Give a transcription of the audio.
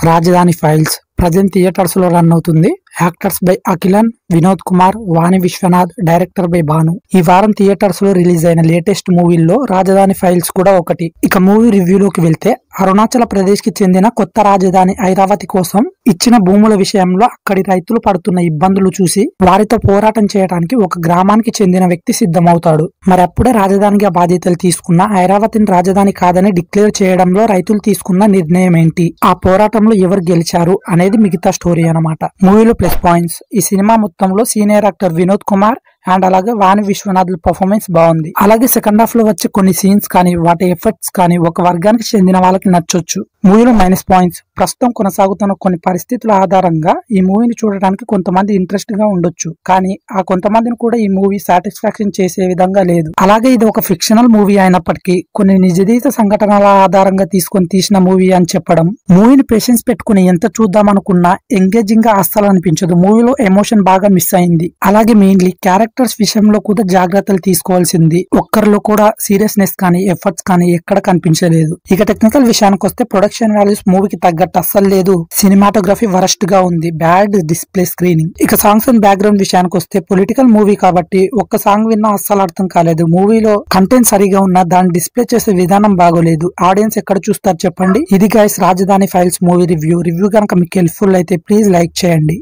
రాజధాని files present theatres లో run అవుతుంది. Actors by Akhilan, Vinod Kumar, Vani Vishwanath, director by Bhanu. ఈ వారం థియేటర్స్ లో రిలీజ్ అయిన లేటెస్ట్ మూవీల్లో రాజధాని ఫైల్స్ కూడా ఒకటి. ఇక మూవీ రివ్యూలోకి వెళ్తే, అరుణాచల ప్రదేశ్ కి చెందిన కొత్త రాజధాని ఐరావతి కోసం ఇచ్చిన భూముల విషయంలో అక్కడి రైతులు పడుతున్న ఇబ్బందులు చూసి వారితో పోరాటం చేయడానికి ఒక గ్రామానికి చెందిన వ్యక్తి సిద్ధమవుతాడు. మరి అప్పుడే రాజధానిగా బాధ్యతలు తీసుకున్న ఐరావతిని రాజధాని కాదని డిక్లేర్ చేయడంలో రైతులు తీసుకున్న నిర్ణయం ఏంటి, ఆ పోరాటంలో ఎవరు గెలిచారు అనేది మిగతా స్టోరీ అన్నమాట. మూవీలో ప్లస్ పాయింట్స్, ఈ సినిమా మొత్తంలో senior actor Vinod Kumar and అలాగే వాణి విశ్వనాథ్ పర్ఫార్మెన్స్ బాగుంది. అలాగే సెకండ్ హాఫ్ లో వచ్చే కొన్ని సీన్స్ కానీ వాటి ఎఫెక్ట్స్ కానీ ఒక వర్గానికి చెందిన వాళ్ళకి నచ్చొచ్చు. మూవీలో మైనస్ పాయింట్స్, ప్రస్తుతం కొనసాగుతున్న కొన్ని పరిస్థితుల ఆధారంగా ఈ మూవీని చూడడానికి కొంతమంది ఇంట్రెస్ట్ గా ఉండొచ్చు, కానీ ఆ కొంతమందిని కూడా ఈ మూవీ సాటిస్ఫాక్షన్ చేసే విధంగా లేదు. అలాగే ఇది ఒక ఫిక్షనల్ మూవీ అయినప్పటికీ కొన్ని నిజ జీవిత సంఘటనల ఆధారంగా తీసుకొని తీసిన మూవీ అని చెప్పడం మూవీని పేషెన్స్ పెట్టుకుని ఎంత చూద్దామనుకున్నా ఎంగేజింగ్ గా అస్సలు అనిపించదు. మూవీలో ఎమోషన్ బాగా మిస్ అయింది. అలాగే మెయిన్లీ క్యారెక్టర్స్ విషయంలో కూడా జాగ్రత్తలు తీసుకోవాల్సింది. ఒక్కరిలో కూడా సీరియస్నెస్ కానీ ఎఫర్ట్స్ కానీ ఎక్కడ కనిపించలేదు. ఇక టెక్నికల్ విషయానికి వస్తే ప్రొడక్షన్ వాల్యూస్ మూవీకి తగ్గట్టు అస్సలు లేదు. సినిమాటోగ్రఫీ వరస్ట్ గా ఉంది, బ్యాడ్ డిస్ప్లే స్క్రీనింగ్. ఇక సాంగ్స్ అండ్ బ్యాక్గ్రౌండ్ విషయానికి వస్తే పొలిటికల్ మూవీ కాబట్టి ఒక్క సాంగ్ విన్నా అస్సలు అర్థం కాలేదు. మూవీలో కంటెంట్ సరిగా ఉన్నా దాన్ని డిస్ప్లే చేసే విధానం బాగోలేదు. ఆడియన్స్ ఎక్కడ చూస్తారు చెప్పండి. ఇది గైస్ రాజధాని ఫైల్స్ మూవీ రివ్యూ కనుక మీకు హెల్ప్ఫుల్ అయితే ప్లీజ్ లైక్ చేయండి.